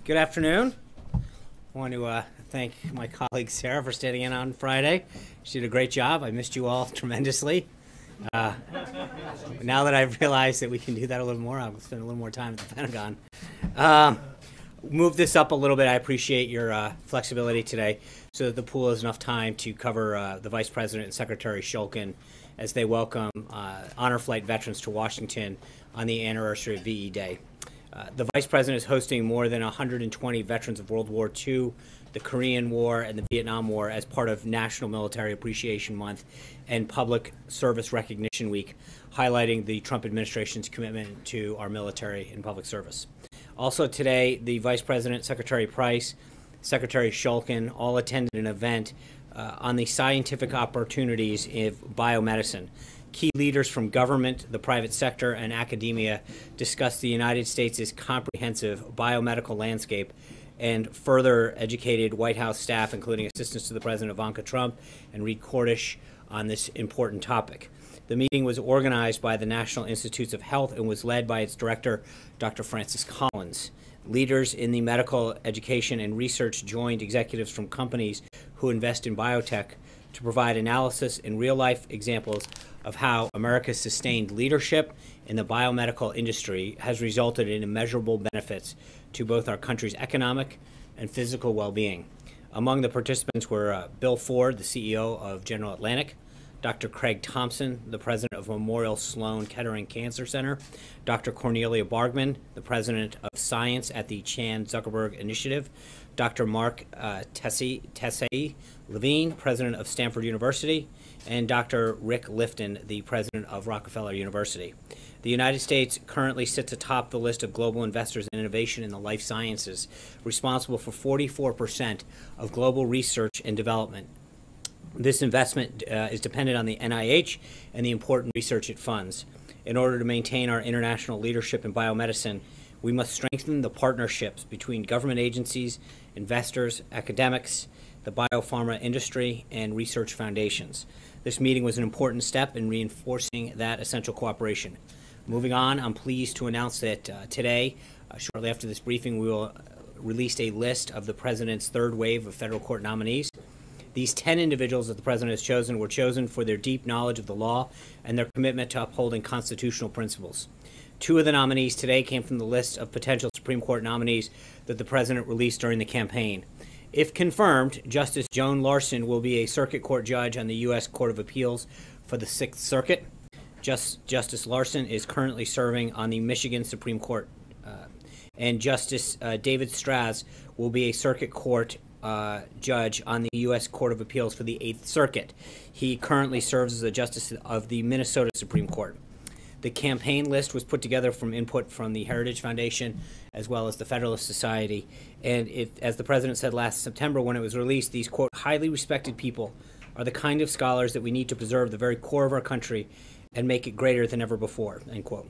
Good afternoon. I want to thank my colleague Sarah for standing in on Friday. She did a great job. I missed you all tremendously. Now that I've realized that we can do that a little more, I'll spend a little more time at the Pentagon. Move this up a little bit. I appreciate your flexibility today so that the pool has enough time to cover the Vice President and Secretary Shulkin as they welcome honor flight veterans to Washington on the anniversary of VE Day. The Vice President is hosting more than 120 veterans of World War II, the Korean War, and the Vietnam War as part of National Military Appreciation Month and Public Service Recognition Week, highlighting the Trump administration's commitment to our military and public service. Also today, the Vice President, Secretary Price, Secretary Shulkin all attended an event on the scientific opportunities of biomedicine. Key leaders from government, the private sector, and academia discussed the United States' comprehensive biomedical landscape and further educated White House staff, including assistants to the President Ivanka Trump and Reed Cordish, on this important topic. The meeting was organized by the National Institutes of Health and was led by its director, Dr. Francis Collins. Leaders in the medical education and research joined executives from companies who invest in biotech to provide analysis and real-life examples of how America's sustained leadership in the biomedical industry has resulted in immeasurable benefits to both our country's economic and physical well-being. Among the participants were Bill Ford, the CEO of General Atlantic, Dr. Craig Thompson, the president of Memorial Sloan Kettering Cancer Center, Dr. Cornelia Bargman, the president of science at the Chan Zuckerberg Initiative, Dr. Mark Tessay Levine, president of Stanford University, and Dr. Rick Lifton, the president of Rockefeller University. The United States currently sits atop the list of global investors in innovation in the life sciences, responsible for 44% of global research and development. This investment is dependent on the NIH and the important research it funds. In order to maintain our international leadership in biomedicine, we must strengthen the partnerships between government agencies, investors, academics, the biopharma industry, and research foundations. This meeting was an important step in reinforcing that essential cooperation. Moving on, I'm pleased to announce that today, shortly after this briefing, we will release a list of the President's third wave of federal court nominees. These 10 individuals that the President has chosen were chosen for their deep knowledge of the law and their commitment to upholding constitutional principles. 2 of the nominees today came from the list of potential Supreme Court nominees that the President released during the campaign. If confirmed, Justice Joan Larson will be a Circuit Court judge on the U.S. Court of Appeals for the Sixth Circuit. Justice Larson is currently serving on the Michigan Supreme Court. And Justice David Straz will be a Circuit Court judge on the U.S. Court of Appeals for the Eighth Circuit. He currently serves as a justice of the Minnesota Supreme Court. The campaign list was put together from input from the Heritage Foundation as well as the Federalist Society. And as the President said last September when it was released, these, quote, highly respected people are the kind of scholars that we need to preserve the very core of our country and make it greater than ever before, end quote.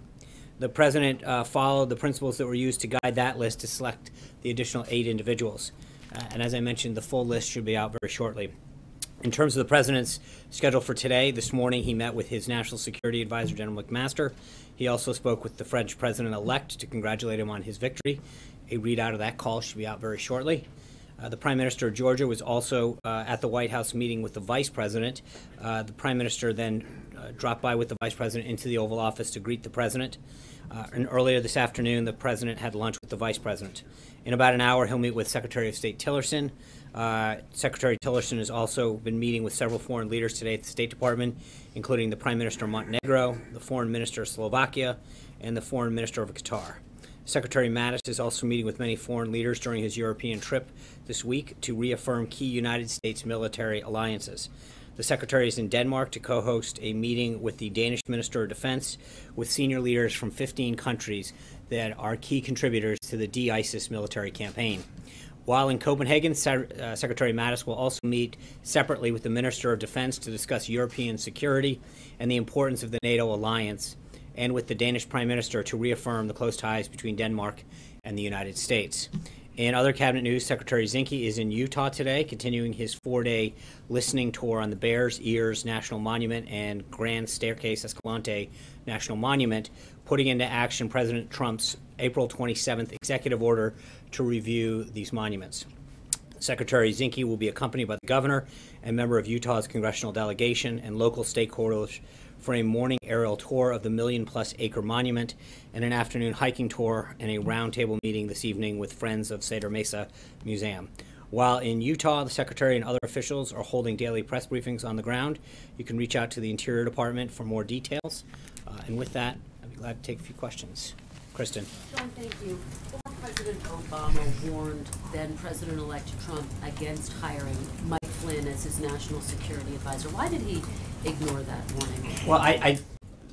The President followed the principles that were used to guide that list to select the additional 8 individuals. And as I mentioned, the full list should be out very shortly. In terms of the President's schedule for today, this morning he met with his National Security Advisor, General McMaster. He also spoke with the French President-elect to congratulate him on his victory. A readout of that call should be out very shortly. The Prime Minister of Georgia was also at the White House meeting with the Vice President. The Prime Minister then dropped by with the Vice President into the Oval Office to greet the President. And earlier this afternoon, the President had lunch with the Vice President. In about an hour, he'll meet with Secretary of State Tillerson. Secretary Tillerson has also been meeting with several foreign leaders today at the State Department, including the Prime Minister of Montenegro, the Foreign Minister of Slovakia, and the Foreign Minister of Qatar. Secretary Mattis is also meeting with many foreign leaders during his European trip this week to reaffirm key United States military alliances. The Secretary is in Denmark to co-host a meeting with the Danish Minister of Defense with senior leaders from 15 countries that are key contributors to the de-ISIS military campaign. While in Copenhagen, Secretary Mattis will also meet separately with the Minister of Defense to discuss European security and the importance of the NATO alliance, and with the Danish Prime Minister to reaffirm the close ties between Denmark and the United States. In other cabinet news, Secretary Zinke is in Utah today, continuing his 4-day listening tour on the Bears Ears National Monument and Grand Staircase Escalante National Monument, putting into action President Trump's April 27th executive order to review these monuments. Secretary Zinke will be accompanied by the governor and member of Utah's congressional delegation and local stakeholders for a morning aerial tour of the million-plus acre monument and an afternoon hiking tour and a roundtable meeting this evening with Friends of Cedar Mesa Museum. While in Utah, the Secretary and other officials are holding daily press briefings on the ground. You can reach out to the Interior Department for more details. And with that, I'd be glad to take a few questions. Kristen. John, thank you. Former President Obama warned then President-elect Trump against hiring Mike Flynn as his national security advisor. Why did he ignore that warning? Well,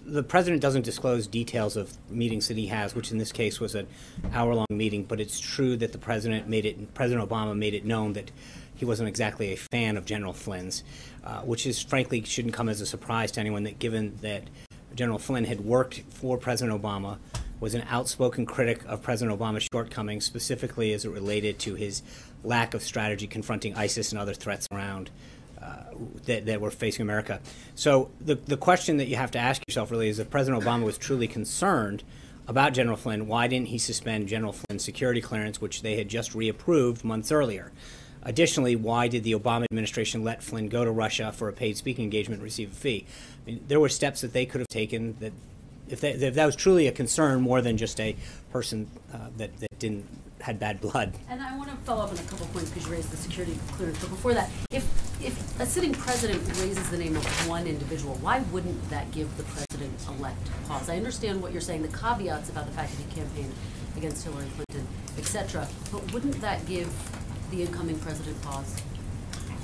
the president doesn't disclose details of meetings that he has, which in this case was an hour-long meeting, but it's true that President Obama made it known that he wasn't exactly a fan of General Flynn's, which is frankly shouldn't come as a surprise to anyone, that given that General Flynn had worked for President Obama, was an outspoken critic of President Obama's shortcomings, specifically as it related to his lack of strategy confronting ISIS and other threats around that were facing America. So the question that you have to ask yourself really is, if President Obama was truly concerned about General Flynn, why didn't he suspend General Flynn's security clearance, which they had just reapproved months earlier? Additionally, why did the Obama administration let Flynn go to Russia for a paid speaking engagement and receive a fee? I mean, there were steps that they could have taken that, if that was truly a concern, more than just a person that had bad blood. And I want to follow up on a couple of points because you raised the security clearance. But before that, if a sitting president raises the name of one individual, why wouldn't that give the president-elect pause? I understand what you're saying, the caveats about the fact that he campaigned against Hillary Clinton, etc. But wouldn't that give the incoming president pause?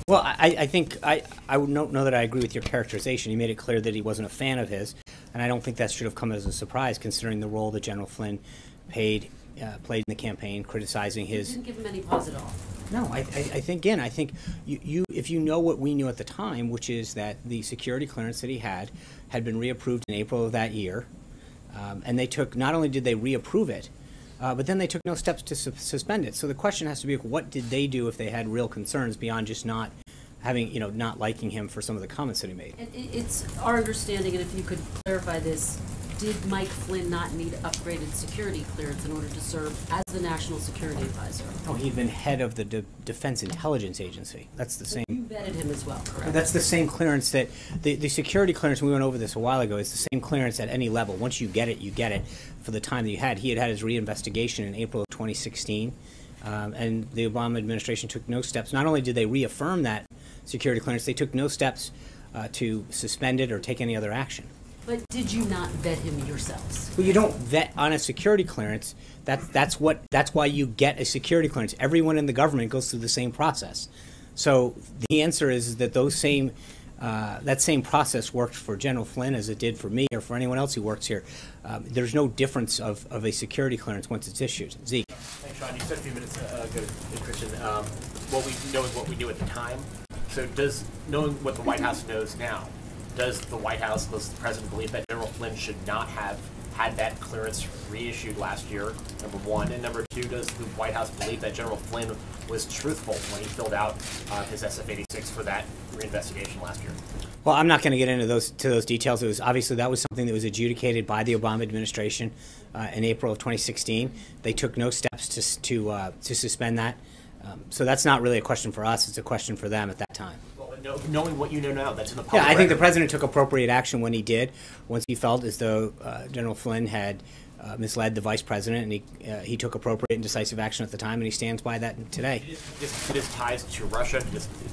Well, I think I would not know that I agree with your characterization. He made it clear that he wasn't a fan of his, and I don't think that should have come as a surprise, considering the role that General Flynn played in the campaign, criticizing his. You didn't give him any pause at all. No, I think if you know what we knew at the time, which is that the security clearance that he had been reapproved in April of that year, and they took, not only did they reapprove it, but then they took no steps to suspend it. So the question has to be, what did they do if they had real concerns beyond just not having, not liking him for some of the comments that he made? It's our understanding, and if you could clarify this, did Mike Flynn not need upgraded security clearance in order to serve as the national security advisor? Oh, he'd been head of the Defense Intelligence Agency. That's the same. You vetted him as well, correct? That's the same clearance that the security clearance. We went over this a while ago. Is the same clearance at any level. Once you get it, you get it. For the time that you had, he had his reinvestigation in April of 2016, and the Obama administration took no steps. Not only did they reaffirm that security clearance, they took no steps to suspend it or take any other action. But did you not vet him yourselves? Well, you don't vet on a security clearance. That's why you get a security clearance. Everyone in the government goes through the same process. So the answer is that that same process worked for General Flynn as it did for me or for anyone else who works here. There's no difference of a security clearance once it's issued. Zeke. Thanks, Sean. You said a few minutes ago to Christian, what we know is what we knew at the time. So knowing what the White House knows now, does the White House, does the President believe that General Flynn should not have had that clearance reissued last year, number one? And number two, does the White House believe that General Flynn was truthful when he filled out his SF-86 for that reinvestigation last year? Well, I'm not going to get into those details. It was obviously that was something that was adjudicated by the Obama administration in April of 2016. They took no steps to suspend that. So that's not really a question for us. It's a question for them at that time. Knowing what you know now, that's in the public Yeah, I think the record. president took appropriate action when he did, once he felt as though General Flynn had misled the vice president, and he took appropriate and decisive action at the time, and he stands by that today. Did his ties to Russia,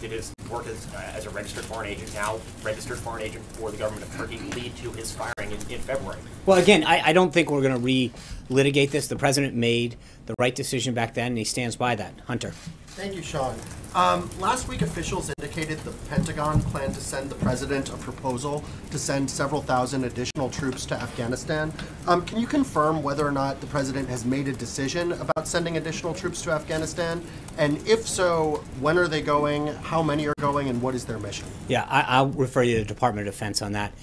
did his work as a registered foreign agent for the government of Turkey lead to his firing in February? Well, again, I don't think we're going to re-litigate this. The president made the right decision back then, and he stands by that. Hunter. Thank you, Sean. Last week, officials indicated the Pentagon planned to send the president a proposal to send several thousand additional troops to Afghanistan. Can you confirm whether or not the president has made a decision about sending additional troops to Afghanistan? And if so, when are they going, how many are going, and what is their mission? Yeah, I'll refer you to the Department of Defense on that.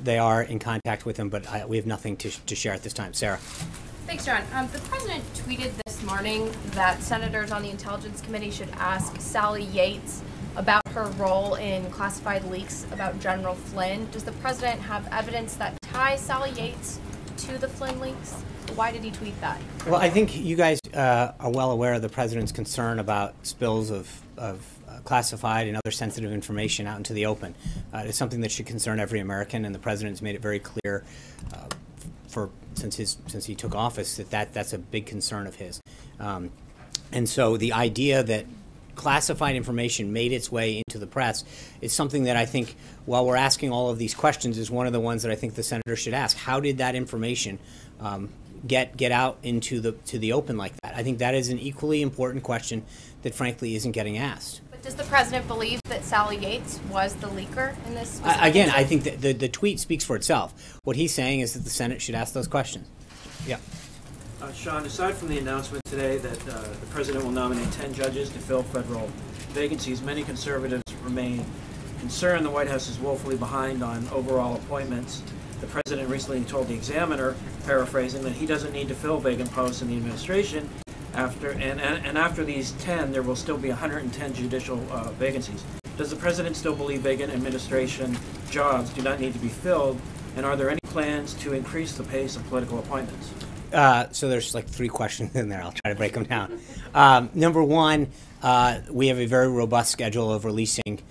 They are in contact with him, but we have nothing to share at this time. Sarah. Thanks, John. The president tweeted this this morning that senators on the Intelligence Committee should ask Sally Yates about her role in classified leaks about General Flynn. Does the president have evidence that ties Sally Yates to the Flynn leaks? Why did he tweet that? Well, I think you guys are well aware of the president's concern about spills of classified and other sensitive information out into the open. It's something that should concern every American, and the president's made it very clear since he took office that's a big concern of his. And so the idea that classified information made its way into the press is something that I think, while we're asking all of these questions, is one of the ones that I think the senator should ask. How did that information get out into the open like that? I think that is an equally important question that frankly isn't getting asked. But does the president believe that Sally Yates was the leaker in this? Again, I think that the tweet speaks for itself. What he's saying is that the Senate should ask those questions. Yeah. Sean, aside from the announcement today that the president will nominate 10 judges to fill federal vacancies, many conservatives remain concerned the White House is woefully behind on overall appointments. The president recently told the Examiner, paraphrasing, that he doesn't need to fill vacant posts in the administration. After these 10, there will still be 110 judicial vacancies. Does the president still believe vacant administration jobs do not need to be filled? And are there any plans to increase the pace of political appointments? So there's like 3 questions in there. I'll try to break them down. Number one, we have a very robust schedule of releasing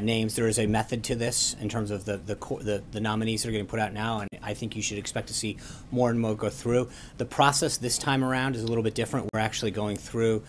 names. There is a method to this in terms of the nominees that are getting put out now, and I think you should expect to see more and more go through. The process this time around is a little bit different. We're actually going through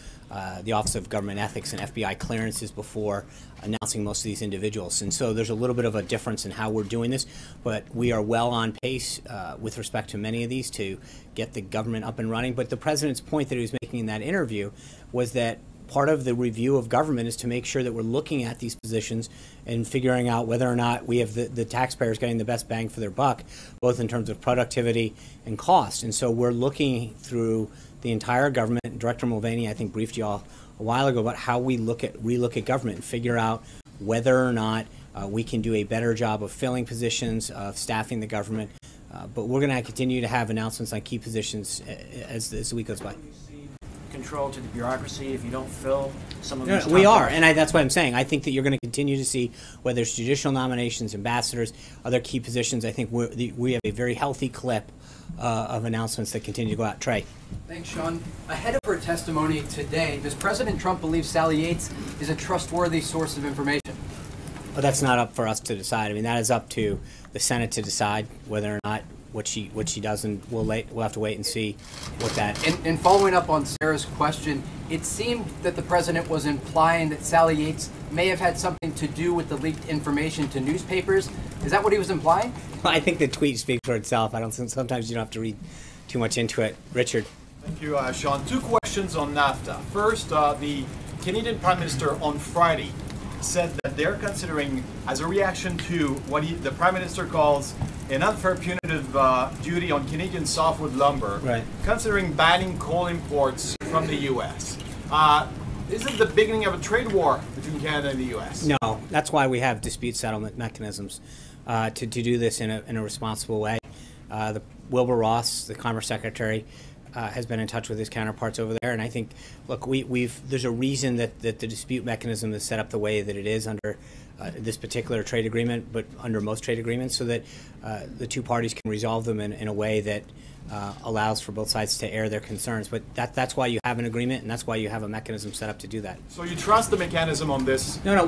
the Office of Government Ethics and FBI clearances before announcing most of these individuals. And so there's a little bit of a difference in how we're doing this, but we are well on pace with respect to many of these to get the government up and running. But the president's point that he was making in that interview was that part of the review of government is to make sure that we're looking at these positions and figuring out whether or not we have the taxpayers getting the best bang for their buck, both in terms of productivity and cost. And so we're looking through the entire government. Director Mulvaney, I think, briefed you all a while ago about how we relook at government and figure out whether or not we can do a better job of filling positions, of staffing the government. But we're going to continue to have announcements on key positions as the week goes by. Control to the bureaucracy if you don't fill some of these we are, and that's what I'm saying. I think that you're going to continue to see, whether it's judicial nominations, ambassadors, other key positions. I think we have a very healthy clip of announcements that continue to go out. Trey. Thanks, Sean. Ahead of her testimony today, does President Trump believe Sally Yates is a trustworthy source of information? Well, that's not up for us to decide. I mean, that is up to the Senate to decide whether or not what she does, and we'll have to wait and see what that. And following up on Sarah's question, it seemed that the president was implying that Sally Yates may have had something to do with the leaked information to newspapers. Is that what he was implying? Well, I think the tweet speaks for itself. I don't think sometimes you don't have to read too much into it. Richard. Thank you, Sean. 2 questions on NAFTA. First, the Canadian Prime Minister on Friday said that they're considering, as a reaction to what the Prime Minister calls an unfair punitive duty on Canadian softwood lumber, right, considering banning coal imports from the U.S. Is it the beginning of a trade war between Canada and the U.S.? No, that's why we have dispute settlement mechanisms to do this in a responsible way. Wilbur Ross, the Commerce Secretary, has been in touch with his counterparts over there, and I think, look, there's a reason that the dispute mechanism is set up the way that it is under this particular trade agreement, but under most trade agreements, so that the 2 parties can resolve them in a way that allows for both sides to air their concerns. But that's why you have an agreement, and that's why you have a mechanism set up to do that. So you trust the mechanism on this? No,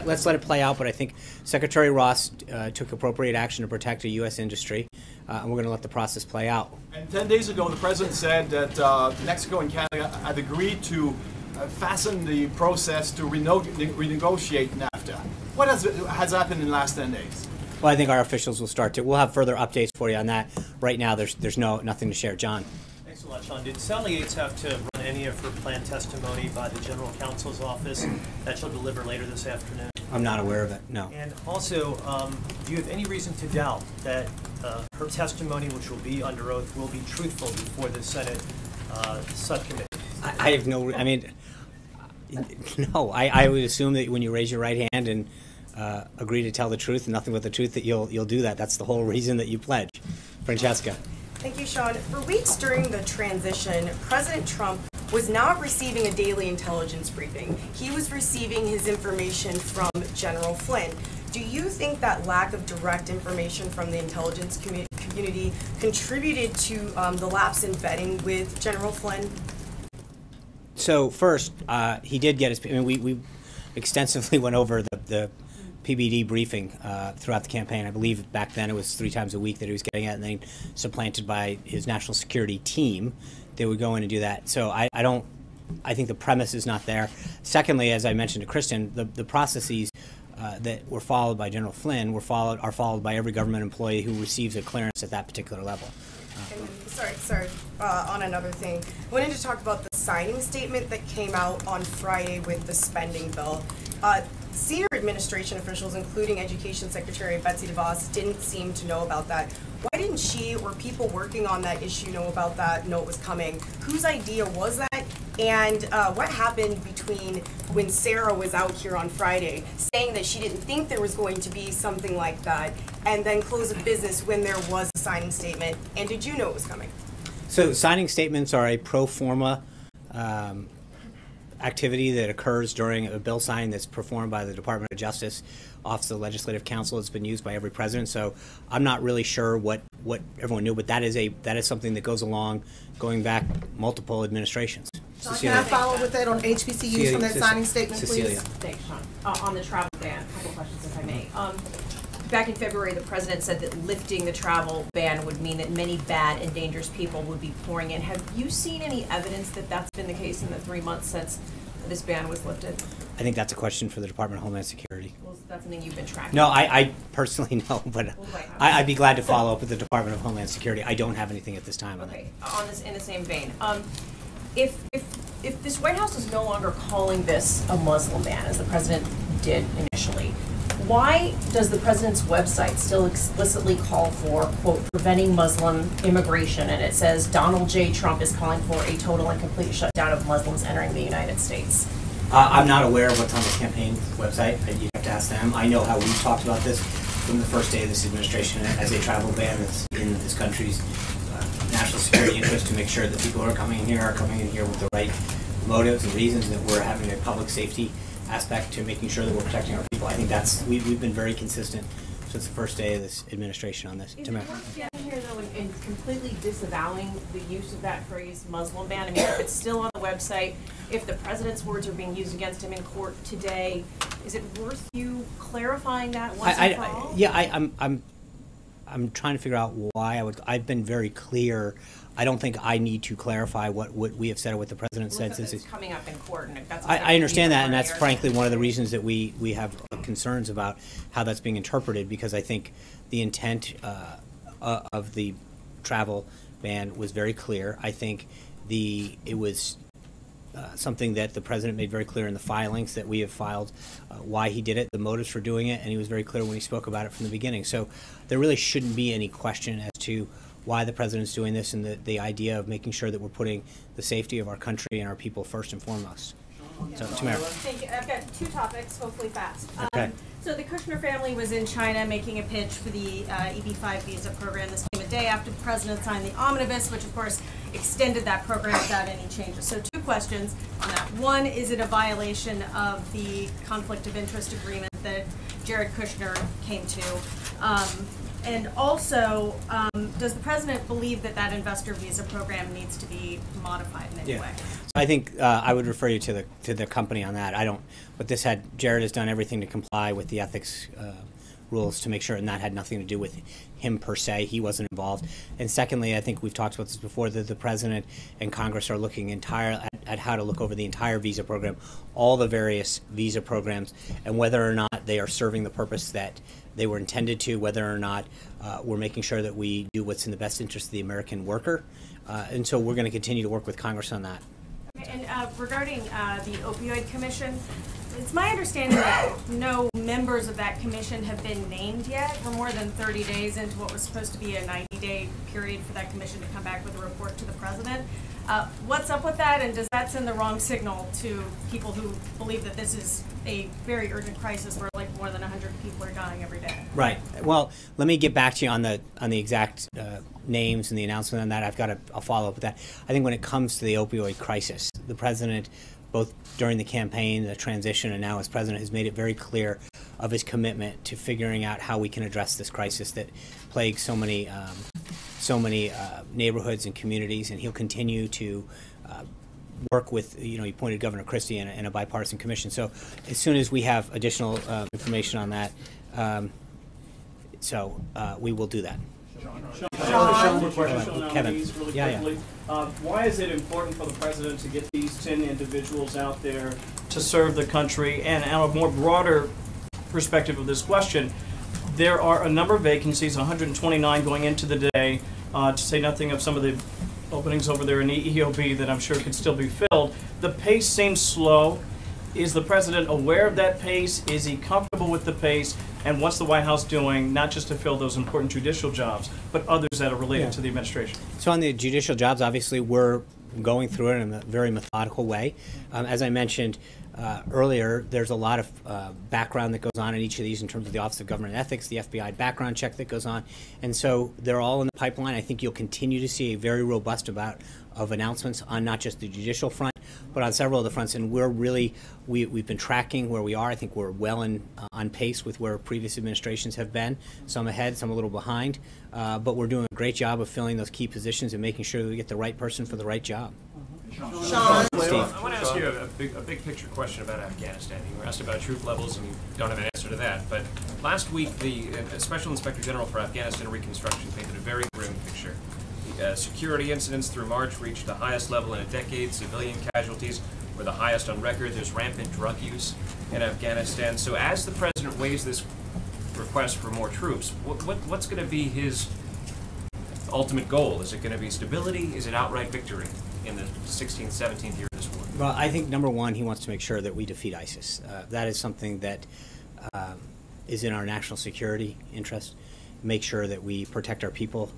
let's let it play out, but I think Secretary Ross took appropriate action to protect a U.S. industry, and we're going to let the process play out. And 10 days ago, the president said that Mexico and Canada had agreed to fasten the process to renegotiate NAFTA. What has happened in the last 10 days? Well, I think our officials will start to. We'll have further updates for you on that. Right now, there's nothing to share. John. Thanks a lot, Sean. Did Sally Yates have to run any of her planned testimony by the General Counsel's office that she'll deliver later this afternoon? I'm not aware of it, no. And also, do you have any reason to doubt that her testimony, which will be under oath, will be truthful before the Senate subcommittee? I have no, I mean, no. I would assume that when you raise your right hand and agree to tell the truth and nothing but the truth, that you'll do that. That's the whole reason that you pledge. Francesca. Thank you, Sean. For weeks during the transition, President Trump was not receiving a daily intelligence briefing. He was receiving his information from General Flynn. Do you think that lack of direct information from the intelligence community contributed to the lapse in vetting with General Flynn? So first, he did get his. I mean, we extensively went over the PBD briefing throughout the campaign. I believe back then it was 3 times a week that he was getting it, and then supplanted by his national security team. They would go in and do that. So I think the premise is not there. Secondly, as I mentioned to Kristen, the processes that were followed by General Flynn are followed by every government employee who receives a clearance at that particular level. Sorry, on another thing. I wanted to talk about the signing statement that came out on Friday with the spending bill. Senior administration officials, including Education Secretary Betsy DeVos, didn't seem to know about that. Why didn't she or people working on that issue know about that, know it was coming? Whose idea was that? And what happened between when Sarah was out here on Friday saying that she didn't think there was going to be something like that, and then close of business when there was a signing statement? And did you know it was coming? So signing statements are a pro forma activity that occurs during a bill signing that's performed by the Department of Justice, Office of the Legislative Counsel. It's been used by every president. So I'm not really sure what everyone knew, but that is something that goes along going back multiple administrations. Can I follow with that on HBCUs from that signing statement, please? Cecilia. Thanks, Sean. On the travel ban, a couple questions if I may. Back in February, the president said that lifting the travel ban would mean that many bad and dangerous people would be pouring in. Have you seen any evidence that that's been the case in the 3 months since this ban was lifted? I think that's a question for the Department of Homeland Security. Well, that's something you've been tracking. No, I personally know, but I'd be glad to follow up with the Department of Homeland Security. I don't have anything at this time on that. Okay, in the same vein, if this White House is no longer calling this a Muslim ban, as the president did initially, why does the president's website still explicitly call for, quote, preventing Muslim immigration, and it says Donald J. Trump is calling for a total and complete shutdown of Muslims entering the United States? I'm not aware of what's on the campaign website. You'd have to ask them. I know how we've talked about this from the first day of this administration as a travel ban that's in this country's national security interest, to make sure that people who are coming in here with the right motives and reasons, that we're having a public safety aspect to making sure that we're protecting our people. I think we've been very consistent since the first day of this administration on this. Is it worth getting here, though, and completely disavowing the use of that phrase Muslim ban? I mean, if it's still on the website, if the president's words are being used against him in court today, is it worth you clarifying that once and for all? Yeah, I'm trying to figure out why I've been very clear. I don't think I need to clarify what we have said or what the president said. Since it's coming up in court, and that's I understand that, and that's frankly one of the reasons that we have concerns about how that's being interpreted, because I think the intent of the travel ban was very clear. I think it was something that the president made very clear in the filings that we have filed, why he did it, the motives for doing it, and he was very clear when he spoke about it from the beginning. So there really shouldn't be any question as to why the president's doing this, and the idea of making sure that we're putting the safety of our country and our people first and foremost. So, Tamara. Thank you. I've got 2 topics, hopefully fast. Okay. So the Kushner family was in China making a pitch for the EB-5 visa program. This came a day after the president signed the omnibus, which of course extended that program without any changes. So 2 questions on that. One, is it a violation of the conflict of interest agreement that Jared Kushner came to? And also, does the president believe that that investor visa program needs to be modified in any way? I think I would refer you to the company on that. Jared has done everything to comply with the ethics rules to make sure, and that had nothing to do with him per se. He wasn't involved. And secondly, I think we've talked about this before, that the president and Congress are looking at how to look over the entire visa program, all the various visa programs, and whether or not they are serving the purpose that they were intended to, whether or not we're making sure that we do what's in the best interest of the American worker. And so we're going to continue to work with Congress on that. And regarding the opioid commission, it's my understanding that no members of that commission have been named yet. We're more than 30 days into what was supposed to be a 90-day period for that commission to come back with a report to the president. What's up with that, and does that send the wrong signal to people who believe that this is a very urgent crisis where like more than 100 people are dying every day? Right. Well, let me get back to you on the exact names and the announcement on that. I'll follow up with that. I think when it comes to the opioid crisis, the president, both during the campaign, the transition, and now as president, has made it very clear of his commitment to figuring out how we can address this crisis that plagues so many neighborhoods and communities, and he'll continue to work with, he appointed Governor Christie in a bipartisan commission. So as soon as we have additional information on that, we will do that. Kevin. Why is it important for the president to get these 10 individuals out there to serve the country? And on a more broader perspective of this question, there are a number of vacancies, 129 going into the day, to say nothing of some of the openings over there in the EOB that I'm sure could still be filled. The pace seems slow. Is the president aware of that pace? Is he comfortable with the pace? And what's the White House doing, not just to fill those important judicial jobs, but others that are related to the administration? So on the judicial jobs, obviously, we're going through it in a very methodical way. As I mentioned earlier, there's a lot of background that goes on in each of these in terms of the Office of Government Ethics, the FBI background check that goes on. And so they're all in the pipeline. I think you'll continue to see a very robust amount of announcements on not just the judicial front, but on several of the fronts. And we're really, we've been tracking where we are. I think we're well on pace with where previous administrations have been, some ahead, some a little behind. But we're doing a great job of filling those key positions and making sure that we get the right person for the right job. Sean. Steve. I want to ask you a big picture question about Afghanistan. You were asked about troop levels, and you don't have an answer to that. But last week, the Special Inspector General for Afghanistan and Reconstruction painted a very grim picture. Security incidents through March reached the highest level in a decade. Civilian casualties were the highest on record. There's rampant drug use in Afghanistan. So as the president weighs this request for more troops, what's going to be his ultimate goal? Is it going to be stability? Is it outright victory in the 16th, 17th year of this war? Well, I think, number one, he wants to make sure that we defeat ISIS. That is something that is in our national security interest. Make sure that we protect our people,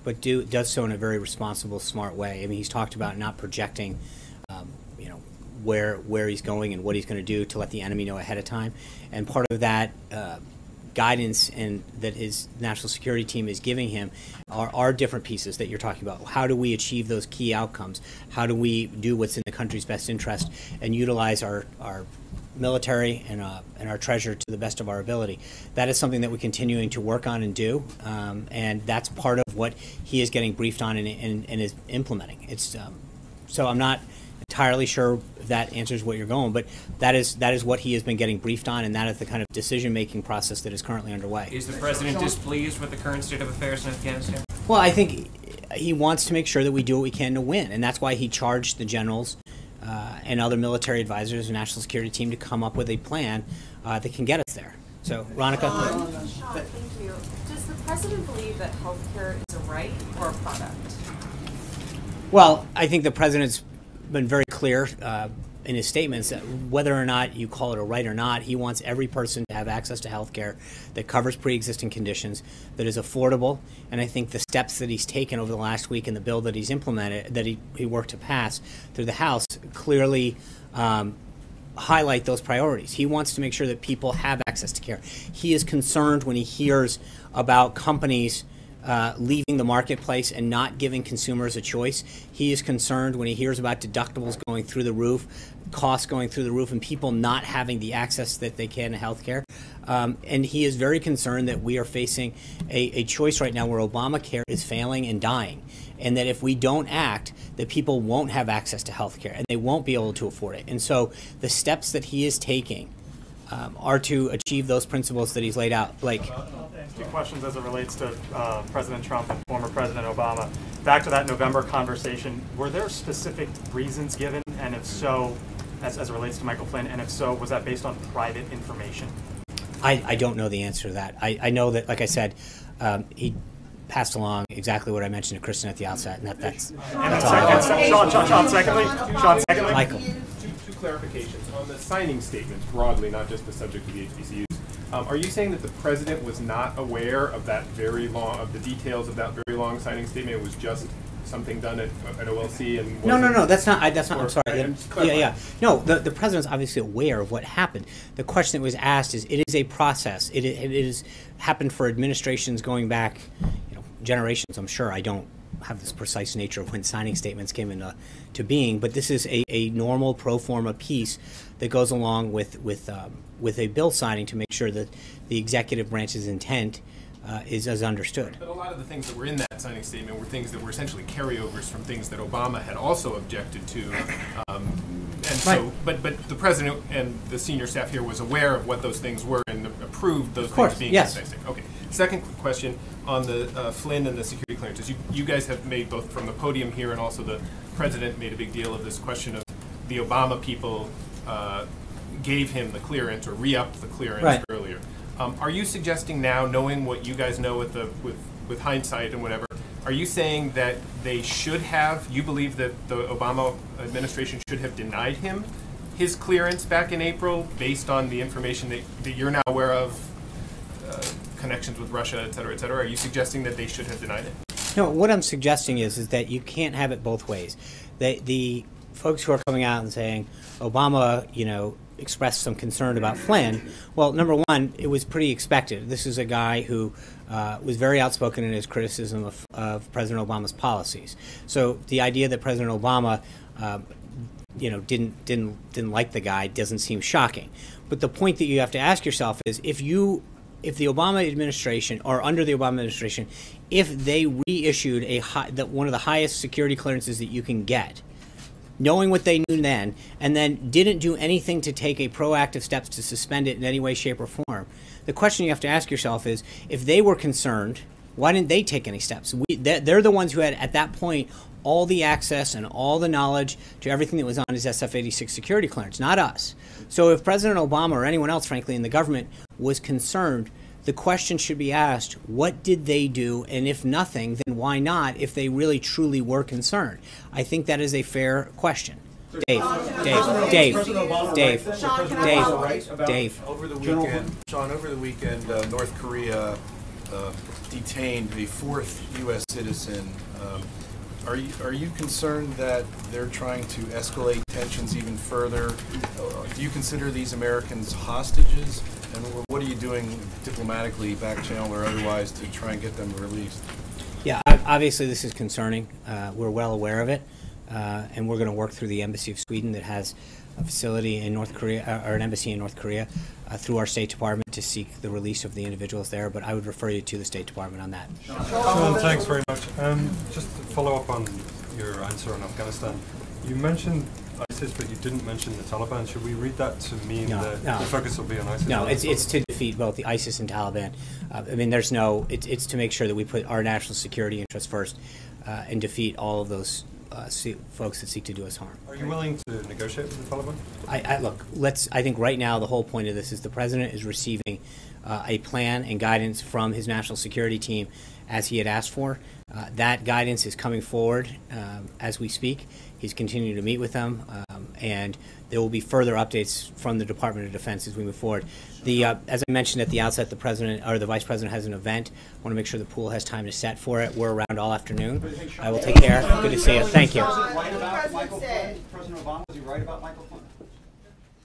but does so in a very responsible, smart way. I mean, he's talked about not projecting, where he's going and what he's going to do to let the enemy know ahead of time. And part of that guidance and that his national security team is giving him are different pieces that you're talking about. How do we achieve those key outcomes? How do we do what's in the country's best interest and utilize our military and our treasure to the best of our ability? That is something that we're continuing to work on and do, and that's part of what he is getting briefed on and is implementing. It's so I'm not entirely sure if that answers what you're going, but that is what he has been getting briefed on, and that is the kind of decision-making process that is currently underway. Is the president displeased with the current state of affairs in Afghanistan? Well, I think he wants to make sure that we do what we can to win, and that's why he charged the generals and other military advisors and national security team to come up with a plan that can get us there. So, Ronica. Sean, thank you. Does the president believe that healthcare is a right or a product? Well, I think the president's been very clear in his statements that whether or not you call it a right or not, he wants every person to have access to health care that covers pre-existing conditions, that is affordable. And I think the steps that he's taken over the last week in the bill that he's implemented, that he worked to pass through the House, clearly highlight those priorities. He wants to make sure that people have access to care. He is concerned when he hears about companies leaving the marketplace and not giving consumers a choice. He is concerned when he hears about deductibles going through the roof, costs going through the roof, and people not having the access that they can to health care. And he is very concerned that we are facing a choice right now where Obamacare is failing and dying, and that if we don't act, that people won't have access to health care and they won't be able to afford it. And so the steps that he is taking are to achieve those principles that he's laid out. Blake. Two questions as it relates to President Trump and former President Obama. Back to that November conversation, were there specific reasons given, and if so, as it relates to Michael Flynn, and if so, was that based on private information? I don't know the answer to that. I know that, like I said, he passed along exactly what I mentioned to Kristen at the outset, and that's all. Sean, secondly, Michael. Two clarifications on the signing statements broadly, not just the subject of the HBCUs. Are you saying that the president was not aware of the details of that very long signing statement? It was just something done at OLC and no, that's not. I'm sorry. Yeah. No, the president's obviously aware of what happened. The question that was asked is, it is a process. It has happened for administrations going back, generations. I'm sure. I don't have this precise nature of when signing statements came into being, but this is a normal pro forma piece that goes along with a bill signing to make sure that the executive branch's intent is as understood. But a lot of the things that were in that signing statement were things that were essentially carryovers from things that Obama had also objected to. And so, but the president and the senior staff here was aware of what those things were and approved those things being yes. in the Okay. Second question on the Flynn and the security clearances. You guys have made, both from the podium here and also the president made a big deal of this question of the Obama people gave him the clearance or re-upped the clearance earlier. Are you suggesting now, knowing what you guys know with hindsight and whatever, are you saying that they should have, you believe that the Obama administration should have denied him his clearance back in April based on the information that you're now aware of, connections with Russia, et cetera, et cetera? Are you suggesting that they should have denied it? No, what I'm suggesting is that you can't have it both ways. The folks who are coming out and saying Obama, expressed some concern about Flynn. Well, number one, it was pretty expected. This is a guy who was very outspoken in his criticism of President Obama's policies. So the idea that President Obama, didn't like the guy doesn't seem shocking. But the point that you have to ask yourself is if the Obama administration, or under the Obama administration, if they reissued one of the highest security clearances that you can get, knowing what they knew then, and then didn't do anything to take a proactive steps to suspend it in any way, shape, or form, the question you have to ask yourself is, if they were concerned, why didn't they take any steps? They're the ones who had, at that point, all the access and all the knowledge to everything that was on his SF-86 security clearance, not us. So if President Obama or anyone else, frankly, in the government was concerned, the question should be asked, what did they do? And if nothing, then why not, if they really truly were concerned? I think that is a fair question. Dave. Over the weekend, North Korea detained a fourth U.S. citizen. Are you concerned that they're trying to escalate tensions even further? Do you consider these Americans hostages? And what are you doing diplomatically, back channel or otherwise, to try and get them released? Yeah, obviously this is concerning. We're well aware of it, and we're going to work through the Embassy of Sweden that has a facility in North Korea, or an embassy in North Korea, through our State Department to seek the release of the individuals there. But I would refer you to the State Department on that. Sean, thanks very much. Just to follow up on your answer on Afghanistan, you mentioned ISIS, but you didn't mention the Taliban. Should we read that to mean that the focus will be on ISIS? No, it's to defeat both the ISIS and Taliban. It's to make sure that we put our national security interests first and defeat all of those folks that seek to do us harm. Are you willing to negotiate with the Taliban? I think right now the whole point of this is the president is receiving a plan and guidance from his national security team as he had asked for. That guidance is coming forward as we speak. He's continuing to meet with them, and there will be further updates from the Department of Defense as we move forward. As I mentioned at the outset, the president or the vice president has an event. I want to make sure the pool has time to set for it. We're around all afternoon. I will take care. Good to see you. Thank you. President Obama, was he right about Michael Flynn?